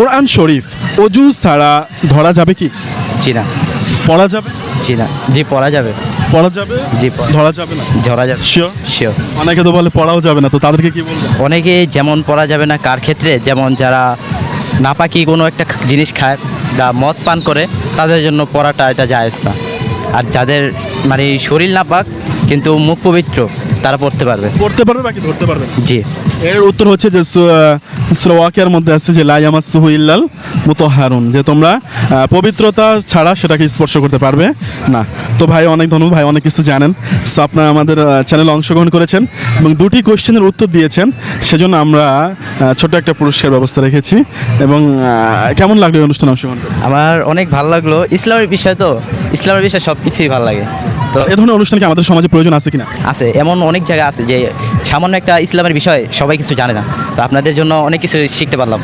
কোরআন শরীফ অজু ছাড়া ধরা যাবে কি? জি না। পড়া যাবে? জি না। জি পড়া যাবে। পড়া যাবে? জি ধরা যাবে না? ধরা যাবে। শিওর? শিওর। অনেকে তো বলে পড়াও যাবে না, তো তাদেরকে কি বলবো? অনেকে যেমন পড়া যাবে না কার ক্ষেত্রে, যেমন যারা নাপাকি কোনো একটা জিনিস খায় বা মদ পান করে তাদের জন্য পড়াটা এটা জায়েজ না। আর যাদের মানে শরীর নাপাক কিন্তু মুখ পবিত্র তারা পড়তে পারবে। পড়তে পারবে বাকি ধরতে পারবে না। জি। এর উত্তর হচ্ছে যে সূরা ওয়াকিয়ার মধ্যে আছে যে লা ইয়ামাসসুহু ইল্লাল মুতাহহারুন, যে তোমরা পবিত্রতা ছাড়া সেটাকে স্পর্শ করতে পারবে না। তো ভাই অনেক ধন্যবাদ, ভাই অনেক কিছু জানেন। সো আপনারা আমাদের চ্যানেলে অংশগ্রহণ করেছেন এবং দুটি কোশ্চেনের উত্তর দিয়েছেন, সেজন্য আমরা ছোট একটা পুরস্কার ব্যবস্থা রেখেছি। এবং কেমন লাগলো এই অনুষ্ঠানে অংশগ্রহণ করে? আমার অনেক ভালো লাগলো। ইসলামের বিষয় তো, ইসলামের বিষয় সব কিছুই ভালো লাগে। তো এ ধরনের অনুষ্ঠান কি আমাদের সমাজে প্রয়োজন আছে কিনা? আছে, এমন অনেক জায়গা আছে যে সামান্য একটা ইসলামের বিষয় সবাই কিছু জানে না, তো আপনাদের জন্য অনেক কিছু শিখতে পারলাম।